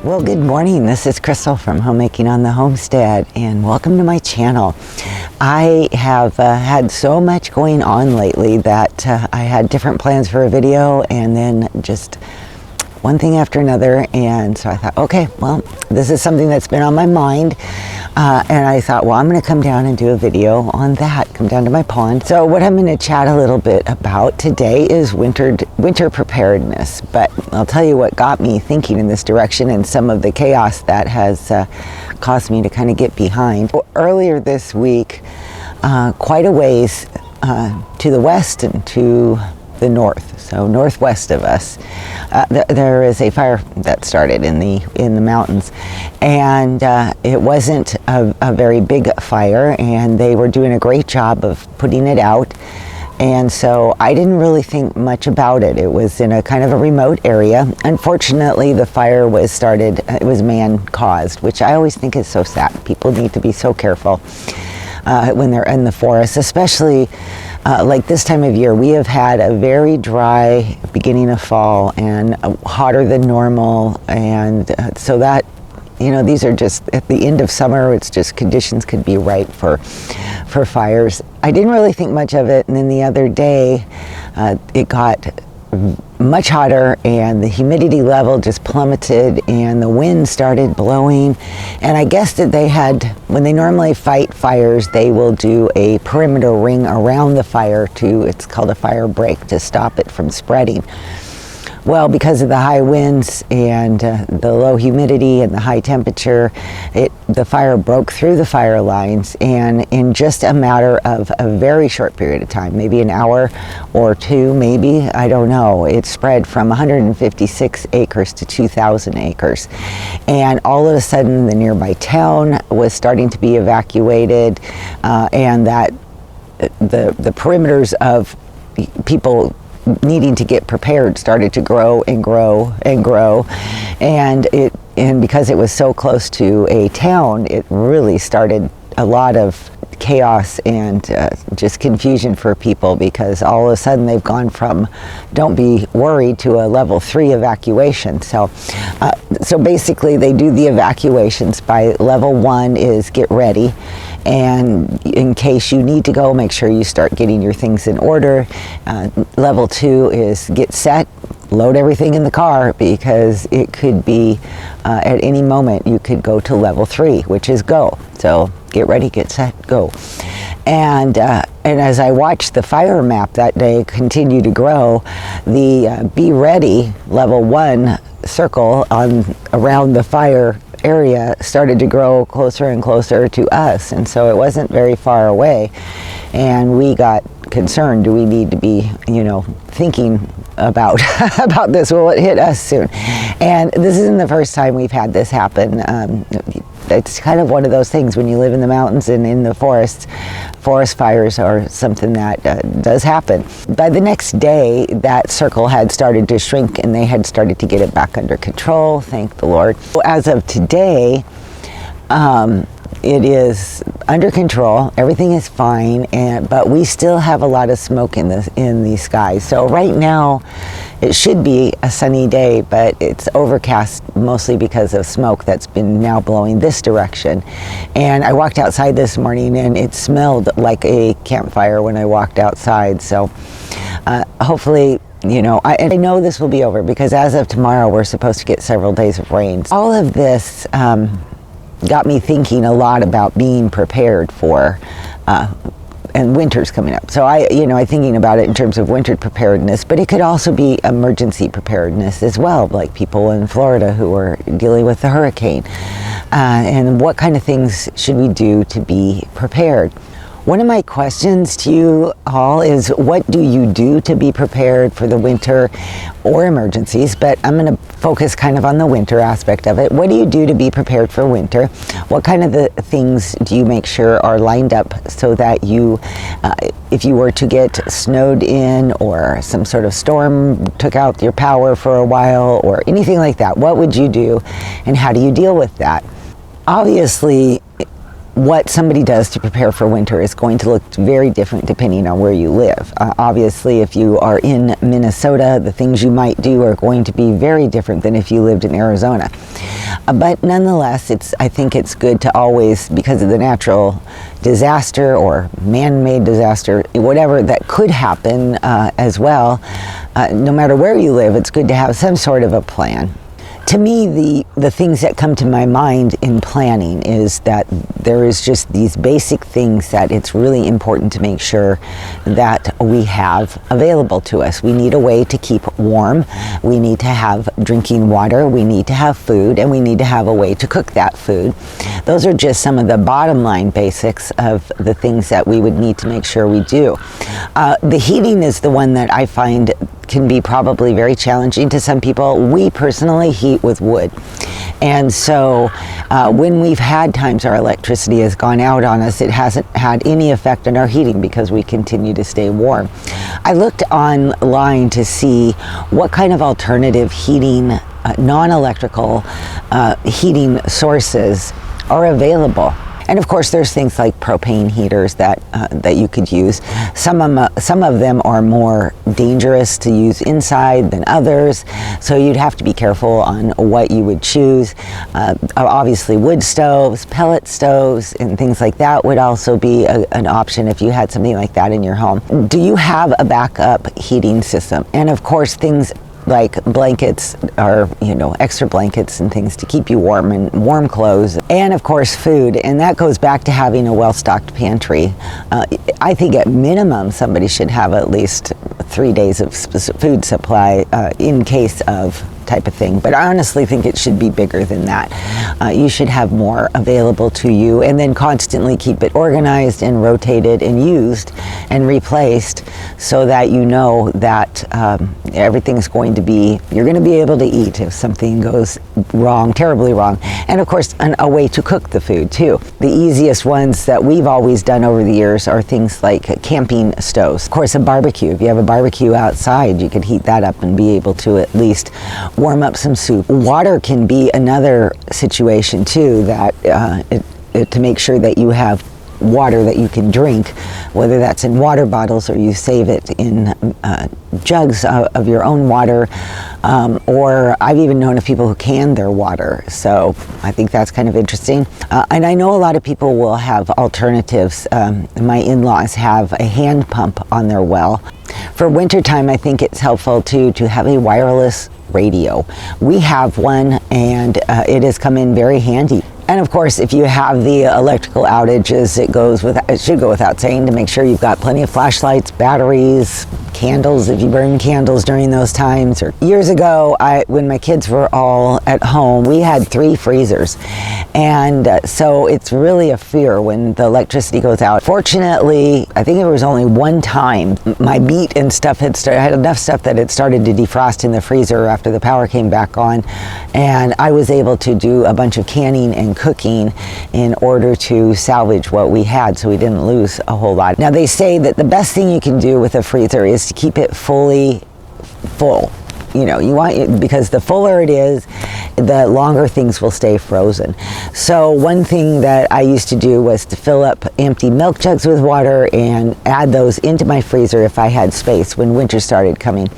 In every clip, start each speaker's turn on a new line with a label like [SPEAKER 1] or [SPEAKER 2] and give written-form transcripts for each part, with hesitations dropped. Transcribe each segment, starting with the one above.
[SPEAKER 1] Well, good morning. This is Crystal from Homemaking on the Homestead, and welcome to my channel. I have had so much going on lately that I had different plans for a video, and then just one thing after another, and so I thought, okay, well, this is something that's been on my mind, and I thought, well, I'm going to come down and do a video on that, come down to my pond. So what I'm going to chat a little bit about today is winter preparedness, but I'll tell you what got me thinking in this direction and some of the chaos that has caused me to kind of get behind. Earlier this week, quite a ways to the west and to the north, so northwest of us, there is a fire that started in the mountains, and it wasn't a very big fire, and they were doing a great job of putting it out. And so I didn't really think much about it. It was in a kind of a remote area. Unfortunately, the fire was started, it was man-caused, which I always think is so sad. People need to be so careful when they're in the forest, especially like this time of year. We have had a very dry beginning of fall and hotter than normal, and so that, you know, these are just at the end of summer. It's just conditions could be ripe for fires. I didn't really think much of it, and then the other day it got much hotter and the humidity level just plummeted and the wind started blowing. And I guess that they had, when they normally fight fires, they will do a perimeter ring around the fire it's called a fire break, to stop it from spreading. Well, because of the high winds and the low humidity and the high temperature, the fire broke through the fire lines, and in just a matter of a very short period of time, maybe an hour or two, maybe, I don't know, it spread from 156 acres to 2,000 acres. And all of a sudden, the nearby town was starting to be evacuated, and that the perimeters of people needing to get prepared started to grow and grow and grow, and because it was so close to a town, it really started a lot of chaos and just confusion for people, because all of a sudden they've gone from don't be worried to a level 3 evacuation. So basically they do the evacuations by level 1 is get ready, and in case you need to go, make sure you start getting your things in order. Level 2 is get set, load everything in the car, because it could be at any moment you could go to level 3, which is go. So get ready, get set, go. And as I watched the fire map that day continue to grow, the be ready level 1 circle around the fire area started to grow closer and closer to us, and so it wasn't very far away, and we got concerned. Do we need to be, thinking about about this? Will it hit us soon? And this isn't the first time we've had this happen. It's kind of one of those things when you live in the mountains and in the forests. Forest fires are something that does happen. By the next day, that circle had started to shrink, and they had started to get it back under control, thank the Lord. As of today, it is under control. Everything is fine, but we still have a lot of smoke in the sky. So right now, it should be a sunny day, but it's overcast mostly because of smoke that's been now blowing this direction. And I walked outside this morning, and it smelled like a campfire when I walked outside. So hopefully, I know this will be over, because as of tomorrow, we're supposed to get several days of rain. All of this got me thinking a lot about being prepared for and winter's coming up. So I'm thinking about it in terms of winter preparedness, but it could also be emergency preparedness as well, like people in Florida who are dealing with the hurricane. And what kind of things should we do to be prepared? One of my questions to you all is, what do you do to be prepared for the winter or emergencies? But I'm going to focus kind of on the winter aspect of it. What do you do to be prepared for winter? What kind of the things do you make sure are lined up so that you, if you were to get snowed in, or some sort of storm took out your power for a while, or anything like that, what would you do, and how do you deal with that? Obviously, what somebody does to prepare for winter is going to look very different depending on where you live. Obviously, if you are in Minnesota, the things you might do are going to be very different than if you lived in Arizona. But nonetheless, I think it's good to always, because of the natural disaster or man-made disaster, whatever that could happen as well, no matter where you live, it's good to have some sort of a plan. To me, the things that come to my mind in planning is that there is just these basic things that it's really important to make sure that we have available to us. We need a way to keep warm, we need to have drinking water, we need to have food, and we need to have a way to cook that food. Those are just some of the bottom line basics of the things that we would need to make sure we do. The heating is the one that I find can be probably very challenging to some people. We personally heat with wood, and so when we've had times our electricity has gone out on us, it hasn't had any effect on our heating because we continue to stay warm. I looked online to see what kind of alternative heating, non-electrical heating sources are available. And of course, there's things like propane heaters that you could use. Some of them are more dangerous to use inside than others, so you'd have to be careful on what you would choose. Obviously, wood stoves, pellet stoves, and things like that would also be an option if you had something like that in your home. Do you have a backup heating system? And of course, things like blankets or extra blankets and things to keep you warm, and warm clothes, and of course food. And that goes back to having a well-stocked pantry. I think at minimum somebody should have at least 3 days of food supply in case of type of thing, but I honestly think it should be bigger than that. You should have more available to you, and then constantly keep it organized and rotated and used and replaced, so that you know that everything's going to be, you're going to be able to eat if something goes wrong, terribly wrong. And of course, a way to cook the food too. The easiest ones that we've always done over the years are things like camping stoves. Of course, a barbecue. If you have a barbecue outside, you could heat that up and be able to at least warm up some soup. Water can be another situation too, that to make sure that you have water that you can drink, whether that's in water bottles or you save it in jugs of your own water, or I've even known of people who can their water, so I think that's kind of interesting. And I know a lot of people will have alternatives. My in-laws have a hand pump on their well. For wintertime, I think it's helpful to have a wireless radio. We have one, and it has come in very handy. And of course, if you have the electrical outages, it should go without saying to make sure you've got plenty of flashlights, batteries, candles if you burn candles during those times. Or years ago, when my kids were all at home, we had 3 freezers, and so it's really a fear when the electricity goes out. Fortunately, I think there was only one time my meat and stuff had enough stuff that it started to defrost in the freezer after the power came back on, and I was able to do a bunch of canning and cooking in order to salvage what we had, so we didn't lose a whole lot. Now, they say that the best thing you can do with a freezer is to keep it fully full. You want it, because the fuller it is, the longer things will stay frozen. So one thing that I used to do was to fill up empty milk jugs with water and add those into my freezer if I had space when winter started coming.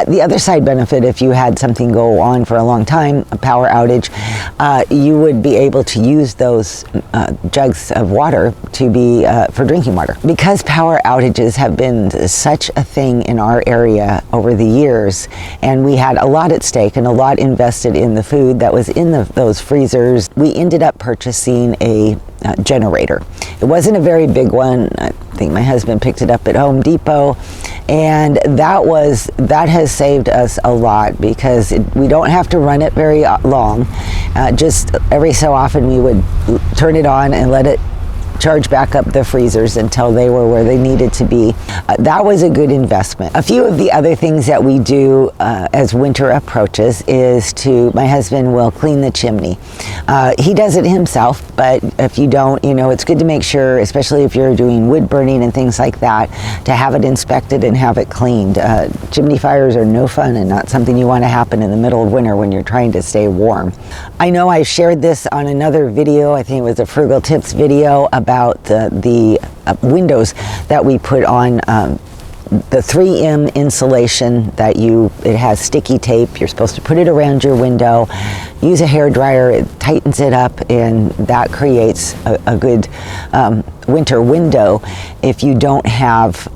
[SPEAKER 1] The other side benefit, if you had something go on for a long time, a power outage, you would be able to use those jugs of water to be for drinking water. Because power outages have been such a thing in our area over the years, and we had a lot at stake and a lot invested in the food that was in those freezers, we ended up purchasing a generator. It wasn't a very big one. I think my husband picked it up at Home Depot, and that has saved us a lot, because we don't have to run it very long. Just every so often we would turn it on and let it charge back up the freezers until they were where they needed to be. That was a good investment. A few of the other things that we do as winter approaches is my husband will clean the chimney. He does it himself, but if you don't, it's good to make sure, especially if you're doing wood burning and things like that, to have it inspected and have it cleaned. Chimney fires are no fun and not something you want to happen in the middle of winter when you're trying to stay warm. I know I shared this on another video, I think it was a Frugal Tips video, about the windows that we put on the 3M insulation that it has sticky tape. You're supposed to put it around your window, use a hair dryer, it tightens it up, and that creates a good winter window if you don't have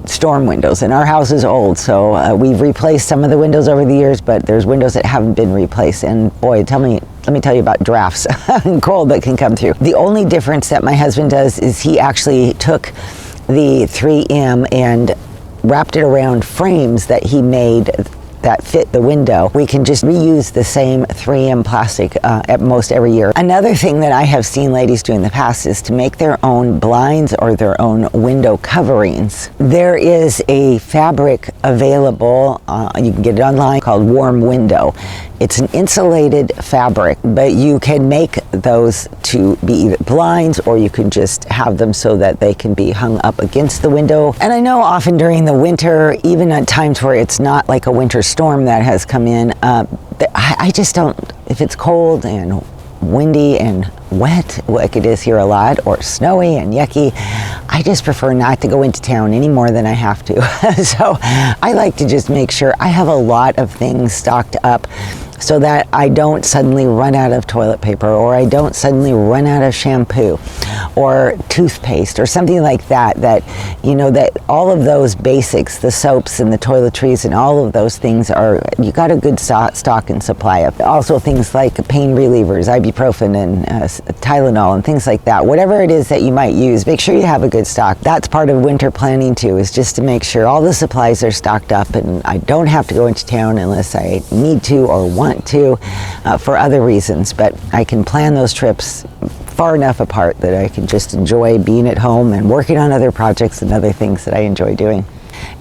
[SPEAKER 1] storm windows. And our house is old, so we've replaced some of the windows over the years, but there's windows that haven't been replaced, and boy, let me tell you about drafts and cold that can come through. The only difference that my husband does is he actually took the 3M and wrapped it around frames that he made that fit the window. We can just reuse the same 3M plastic at most every year. Another thing that I have seen ladies do in the past is to make their own blinds or their own window coverings. There is a fabric available, you can get it online, called Warm Window. It's an insulated fabric, but you can make those to be either blinds, or you can just have them so that they can be hung up against the window. And I know often during the winter, even at times where it's not like a winter storm that has come in, I just don't, if it's cold and windy and wet like it is here a lot, or snowy and yucky, I just prefer not to go into town any more than I have to. So I like to just make sure I have a lot of things stocked up so that I don't suddenly run out of toilet paper, or I don't suddenly run out of shampoo or toothpaste or something like that, that all of those basics, the soaps and the toiletries and all of those things you got a good stock and supply of. Also things like pain relievers, ibuprofen and Tylenol and things like that. Whatever it is that you might use, make sure you have a good stock. That's part of winter planning too, is just to make sure all the supplies are stocked up and I don't have to go into town unless I need to or want to for other reasons, but I can plan those trips far enough apart that I can just enjoy being at home and working on other projects and other things that I enjoy doing.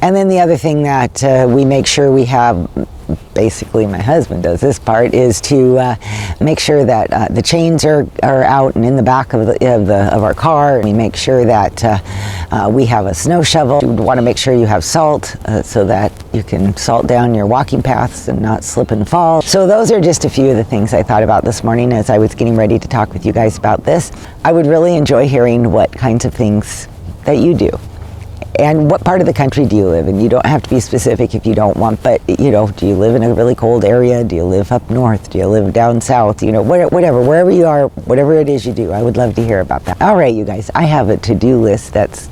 [SPEAKER 1] And then the other thing that we make sure we have, basically my husband does this part, is to make sure that the chains are out and in the back of our car. We make sure that we have a snow shovel. You want to make sure you have salt so that you can salt down your walking paths and not slip and fall. So those are just a few of the things I thought about this morning as I was getting ready to talk with you guys about this. I would really enjoy hearing what kinds of things that you do. And what part of the country do you live in? You don't have to be specific if you don't want, but do you live in a really cold area? Do you live up north? Do you live down south? Whatever, wherever you are, whatever it is you do, I would love to hear about that. All right, you guys, I have a to-do list that's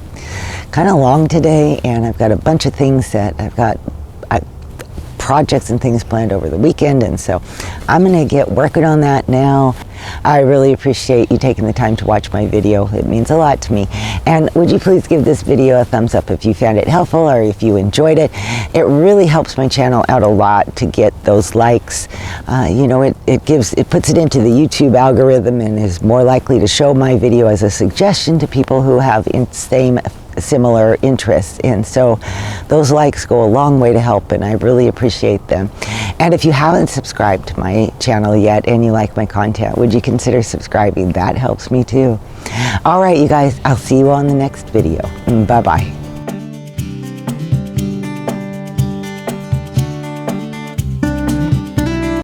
[SPEAKER 1] kind of long today, and I've got a bunch of things that I've got projects and things planned over the weekend, and so I'm going to get working on that now. I really appreciate you taking the time to watch my video. It means a lot to me. And would you please give this video a thumbs up if you found it helpful or if you enjoyed it. It really helps my channel out a lot to get those likes. It puts it into the YouTube algorithm and is more likely to show my video as a suggestion to people who have similar interests, and so those likes go a long way to help, and I really appreciate them. And if you haven't subscribed to my channel yet and you like my content, would you consider subscribing? That helps me too. All right, you guys, I'll see you on the next video. Bye-bye.